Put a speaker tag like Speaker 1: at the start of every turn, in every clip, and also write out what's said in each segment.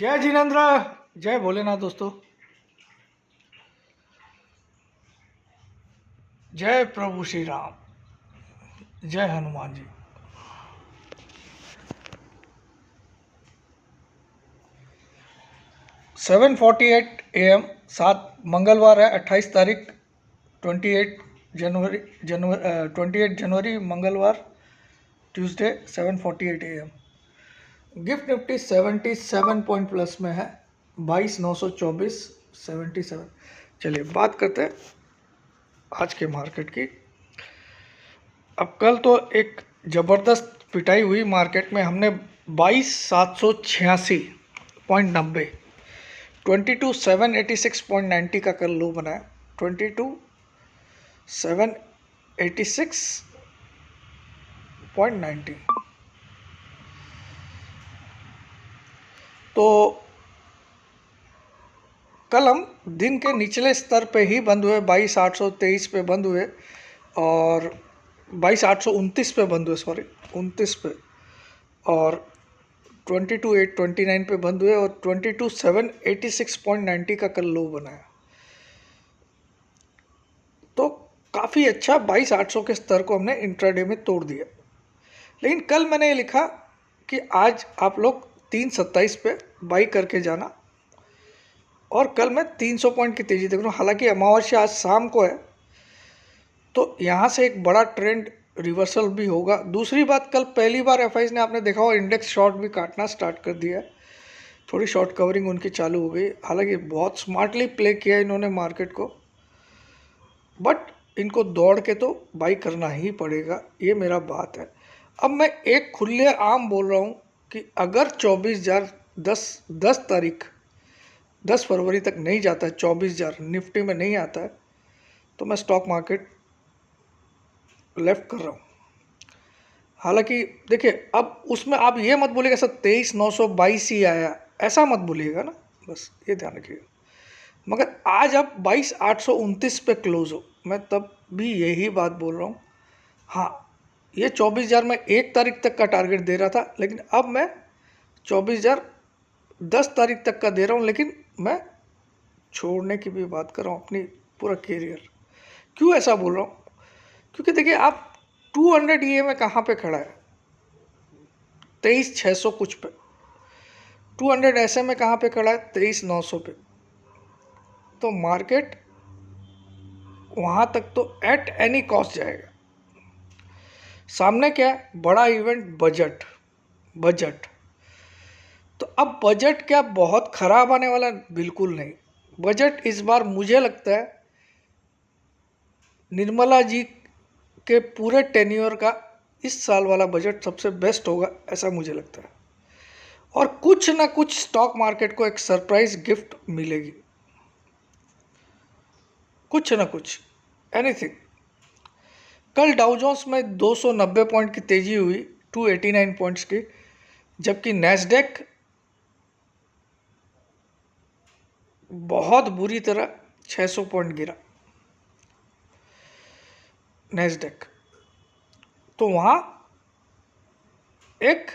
Speaker 1: जय जिनेन्द्र, जय भोलेनाथ दोस्तों। जय प्रभु श्री राम, जय हनुमान जी। सेवन 48 AM, 7 मंगलवार है, 28 तारीख, 28 जनवरी मंगलवार, Tuesday, 7:48 AM। Gift Nifty 77 point plus में है, 22,924, 77। चलिए बात करते हैं आज के मार्केट की। अब कल तो एक ज़बरदस्त पिटाई हुई मार्केट में। हमने 22,786.90, 22,786.90 का कल लो बनाया। 22,786.90। तो कल हम दिन के निचले स्तर पे ही बंद हुए, 22,823 पे बंद हुए और 22,829 पे बंद हुए, सॉरी 29 पे, और 22,829 पे बंद हुए और 22,786.90 का कल लो बनाया। तो काफ़ी अच्छा 22,800 के स्तर को हमने इंट्राडे में तोड़ दिया। लेकिन कल मैंने ये लिखा कि आज आप लोग 327 पे बाई करके जाना, और कल मैं 300 पॉइंट की तेज़ी देख रहा हूँ। हालांकि अमावस्या आज शाम को है, तो यहाँ से एक बड़ा ट्रेंड रिवर्सल भी होगा। दूसरी बात, कल पहली बार एफआईज ने, आपने देखा हो, इंडेक्स शॉर्ट भी काटना स्टार्ट कर दिया है। थोड़ी शॉर्ट कवरिंग उनकी चालू हो गई। हालांकि बहुत स्मार्टली प्ले किया इन्होंने मार्केट को, बट इनको दौड़ के तो बाई करना ही पड़ेगा, ये मेरा बात है। अब मैं एक खुले आम बोल रहा हूँ कि अगर 24,000 10 तारीख 10 फरवरी तक नहीं जाता है, 24,000 निफ्टी में नहीं आता है, तो मैं स्टॉक मार्केट लेफ्ट कर रहा हूँ। हालांकि देखिए, अब उसमें आप ये मत बोलिएगा सर 23,922 ही आया, ऐसा मत बोलिएगा ना, बस ये ध्यान रखिएगा। मगर आज आप 22,829 पे क्लोज हो, मैं तब भी यही बात बोल रहा हूँ। हाँ, ये 24,000 मैं 1 तारीख तक का टारगेट दे रहा था, लेकिन अब मैं 24,000 10 तारीख तक का दे रहा हूँ। लेकिन मैं छोड़ने की भी बात कर रहा हूँ अपनी पूरा कैरियर। क्यों ऐसा बोल रहा हूँ? क्योंकि देखिए, आप 200 EM में कहाँ पे खड़ा है, 23,600 कुछ पे। 200 SM में कहाँ पे खड़ा है, 23,900 पे। तो मार्केट वहाँ तक तो एट एनी कॉस्ट जाएगा। सामने क्या है, बड़ा इवेंट, बजट। तो अब बजट क्या बहुत खराब आने वाला? बिल्कुल नहीं। बजट इस बार मुझे लगता है निर्मला जी के पूरे टेन्योर का इस साल वाला बजट सबसे बेस्ट होगा, ऐसा मुझे लगता है। और कुछ ना कुछ स्टॉक मार्केट को एक सरप्राइज गिफ्ट मिलेगी, कुछ ना कुछ, एनीथिंग। कल डाउ जोन्स में 290 पॉइंट की तेजी हुई, 289 पॉइंट्स की, जबकि नैस्डैक बहुत बुरी तरह 600 पॉइंट गिरा, नैस्डैक। तो वहाँ एक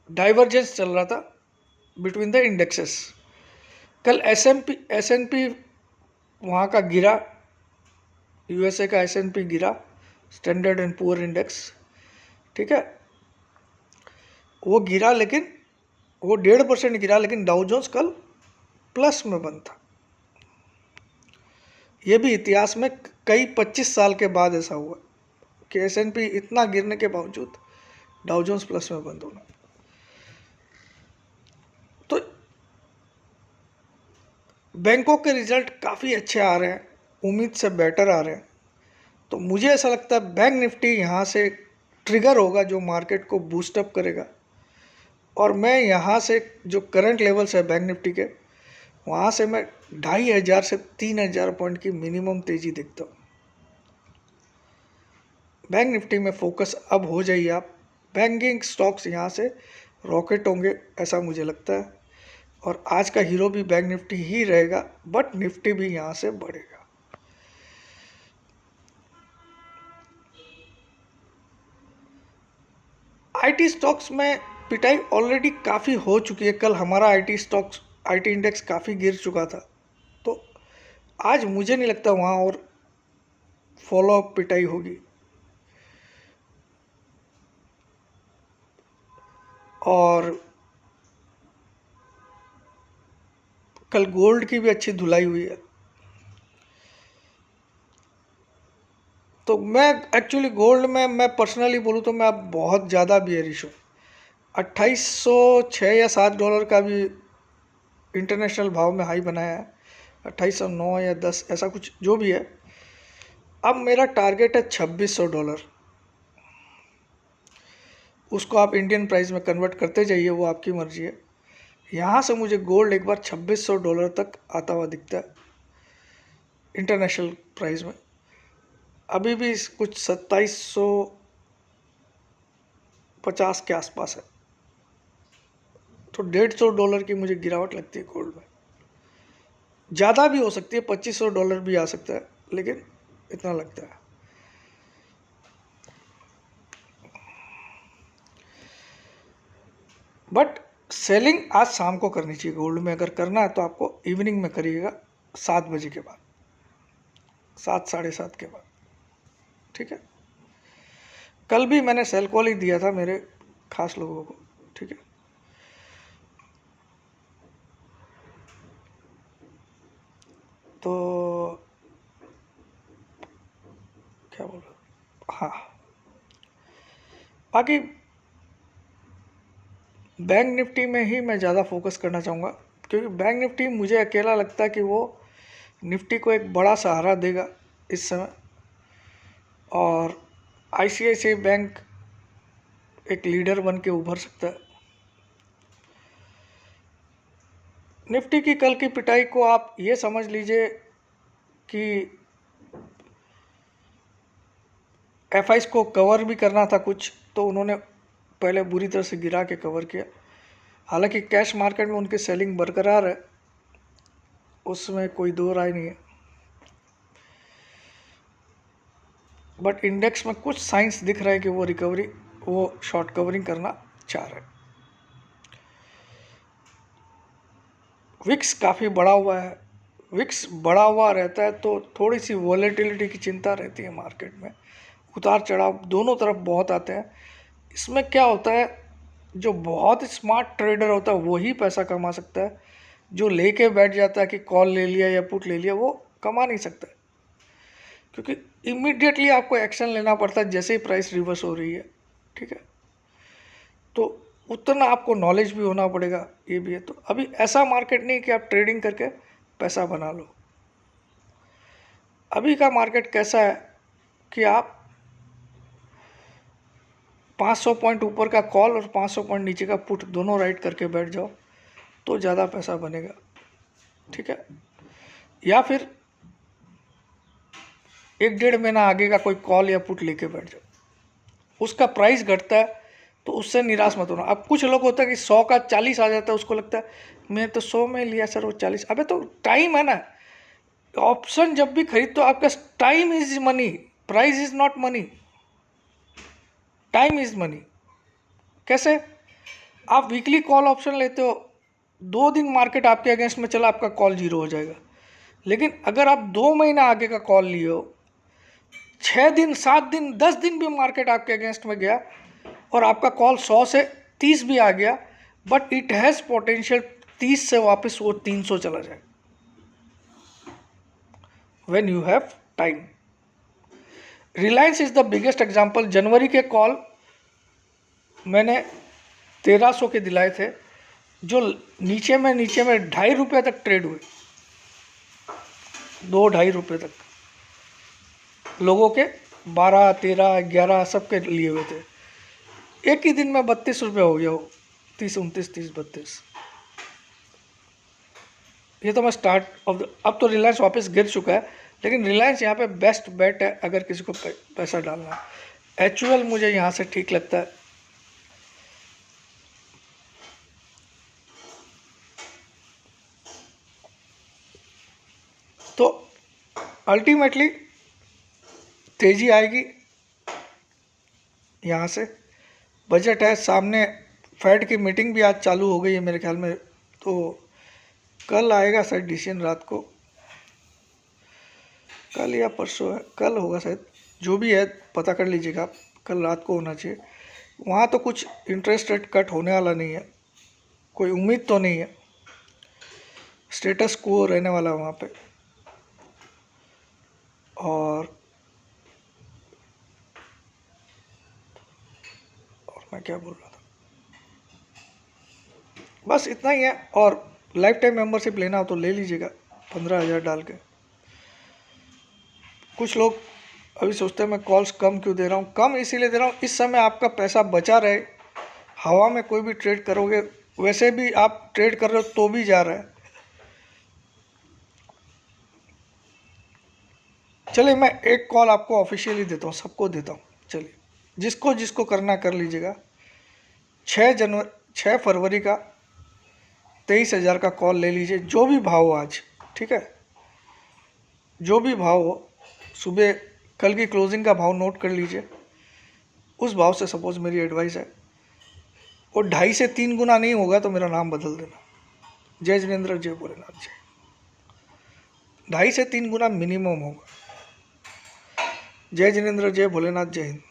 Speaker 1: डाइवर्जेंस चल रहा था बिटवीन द इंडेक्सेस। कल एस एन पी वहाँ का गिरा, यूएसए का एस&पी गिरा, स्टैंडर्ड एंड पुअर इंडेक्स, ठीक है, वो गिरा, लेकिन वो 1.5% गिरा, लेकिन डाउ जोन्स कल प्लस में बंद था। ये भी इतिहास में कई 25 साल के बाद ऐसा हुआ कि एस&पी इतना गिरने के बावजूद डाउ जोन्स प्लस में बंद होना। तो बैंकों के रिजल्ट काफ़ी अच्छे आ रहे हैं, उम्मीद से बेटर आ रहे हैं। तो मुझे ऐसा लगता है बैंक निफ्टी यहाँ से ट्रिगर होगा जो मार्केट को बूस्टअप करेगा, और मैं यहाँ से जो करंट लेवल्स है बैंक निफ्टी के, वहाँ से मैं 2,500 से 3,000 पॉइंट की मिनिमम तेज़ी देखता हूँ। बैंक निफ्टी में फोकस अब हो जाइए आप। बैंकिंग स्टॉक्स यहाँ से रॉकेट होंगे, ऐसा मुझे लगता है। और आज का हीरो भी बैंक निफ्टी ही रहेगा, बट निफ्टी भी यहाँ से बढ़ेगा। आईटी स्टॉक्स में पिटाई ऑलरेडी काफ़ी हो चुकी है। कल हमारा आईटी इंडेक्स काफ़ी गिर चुका था, तो आज मुझे नहीं लगता वहाँ और फॉलो अप पिटाई होगी। और कल गोल्ड की भी अच्छी धुलाई हुई है। तो मैं एक्चुअली गोल्ड में मैं पर्सनली बोलूँ तो मैं अब बहुत ज़्यादा बियरिश हूँ। 2806 या 7 डॉलर का भी इंटरनेशनल भाव में हाई बनाया है, 2809 या 10 ऐसा कुछ जो भी है। अब मेरा टारगेट है $2600। उसको आप इंडियन प्राइस में कन्वर्ट करते जाइए, वो आपकी मर्जी है। यहाँ से मुझे गोल्ड एक बार $2600 तक आता हुआ दिखता है इंटरनेशनल प्राइस में। अभी भी कुछ 2750 के आसपास है, तो $150 की मुझे गिरावट लगती है गोल्ड में। ज़्यादा भी हो सकती है, $2500 भी आ सकता है, लेकिन इतना लगता है। बट सेलिंग आज शाम को करनी चाहिए गोल्ड में। अगर करना है तो आपको इवनिंग में करिएगा, 7 बजे के बाद, 7 साढ़े 7 के बाद, ठीक है। कल भी मैंने सेल कॉल ही दिया था मेरे खास लोगों को, ठीक है। तो क्या बोल रहा, हाँ, बाकी बैंक निफ्टी में ही मैं ज़्यादा फोकस करना चाहूँगा, क्योंकि बैंक निफ्टी मुझे अकेला लगता है कि वो निफ्टी को एक बड़ा सहारा देगा इस समय। और आईसीआईसीआई बैंक एक लीडर बन के उभर सकता है। निफ्टी की कल की पिटाई को आप ये समझ लीजिए कि एफआईस को कवर भी करना था कुछ, तो उन्होंने पहले बुरी तरह से गिरा के कवर किया। हालांकि कैश मार्केट में उनकी सेलिंग बरकरार है, उसमें कोई दो राय नहीं है। बट इंडेक्स में कुछ साइंस दिख रहा है कि वो शॉर्ट कवरिंग करना चाह रहे हैं। विक्स काफ़ी बड़ा हुआ है। विक्स बड़ा हुआ रहता है तो थोड़ी सी वॉलेटिलिटी की चिंता रहती है मार्केट में, उतार चढ़ाव दोनों तरफ बहुत आते हैं। इसमें क्या होता है, जो बहुत स्मार्ट ट्रेडर होता है वही पैसा कमा सकता है। जो लेके बैठ जाता है कि कॉल ले लिया या पुट ले लिया, वो कमा नहीं सकता, क्योंकि इमीडिएटली आपको एक्शन लेना पड़ता है जैसे ही प्राइस रिवर्स हो रही है, ठीक है। तो उतना आपको नॉलेज भी होना पड़ेगा, ये भी है। तो अभी ऐसा मार्केट नहीं कि आप ट्रेडिंग करके पैसा बना लो। अभी का मार्केट कैसा है कि आप 500 पॉइंट ऊपर का कॉल और 500 पॉइंट नीचे का पुट दोनों राइट करके बैठ जाओ तो ज़्यादा पैसा बनेगा, ठीक है। या फिर 1-1.5 महीना आगे का कोई कॉल या पुट लेके बैठ जाओ, उसका प्राइस घटता है तो उससे निराश मत होना। अब कुछ लोग होता है कि 100 का 40 आ जाता है, उसको लगता है मैं तो 100 में लिया सर, वो 40। अबे तो टाइम है ना, ऑप्शन जब भी खरीदते हो आपका time is money, price is not money, time is money. कैसे? आप वीकली कॉल ऑप्शन लेते हो, 2 दिन मार्केट आपके अगेंस्ट में चला, आपका कॉल 0 हो जाएगा। लेकिन अगर आप 2 महीना आगे का कॉल लिए हो, 6 दिन 7 दिन 10 दिन भी मार्केट आपके अगेंस्ट में गया और आपका कॉल 100 से 30 भी आ गया, बट इट हैज़ पोटेंशियल 30 से वापस वो 300 चला जाए when you have time. Reliance is the biggest example. जनवरी के कॉल मैंने 1300 के दिलाए थे, जो नीचे में ₹2.5 तक ट्रेड हुए, 2-2.5 तक लोगों के 12, 13, 11 सबके लिए हुए थे। एक ही दिन में ₹32 हो गया हो, 30, 29, 30, 32। ये तो मैं स्टार्ट ऑफ अब तो रिलायंस वापस गिर चुका है, लेकिन रिलायंस यहाँ पे बेस्ट बेट है अगर किसी को पैसा डालना है। HUL मुझे यहाँ से ठीक लगता है। तो अल्टीमेटली तेजी आएगी यहाँ से। बजट है सामने, फैड की मीटिंग भी आज चालू हो गई है मेरे ख्याल में, तो कल आएगा शायद डिसीजन, रात को, कल या परसों है, कल होगा शायद, जो भी है पता कर लीजिएगा आप, कल रात को होना चाहिए। वहाँ तो कुछ इंटरेस्ट रेट कट होने वाला नहीं है, कोई उम्मीद तो नहीं है, स्टेटस को रहने वाला है वहाँ पे। और मैं क्या बोल रहा था, बस इतना ही है। और लाइफ टाइम मेंबरशिप लेना हो तो ले लीजिएगा 15,000 डाल के। कुछ लोग अभी सोचते हैं मैं कॉल्स कम क्यों दे रहा हूँ, कम इसीलिए दे रहा हूँ इस समय आपका पैसा बचा रहे। हवा में कोई भी ट्रेड करोगे, वैसे भी आप ट्रेड कर रहे हो तो भी जा रहा है। चलिए मैं एक कॉल आपको ऑफिशियली देता हूँ, सबको देता हूँ, चलिए जिसको जिसको करना कर लीजिएगा। 6 फरवरी का 23,000 का कॉल ले लीजिए, जो भी भाव हो आज, ठीक है, जो भी भाव हो, सुबह कल की क्लोजिंग का भाव नोट कर लीजिए, उस भाव से सपोज मेरी एडवाइस है, और 2.5 से 3 गुना नहीं होगा तो मेरा नाम बदल देना, जय जिनेंद्र जय भोलेनाथ जय। 2.5 से 3 गुना मिनिमम होगा। जय जिनेंद्र जय भोलेनाथ जय हिंद।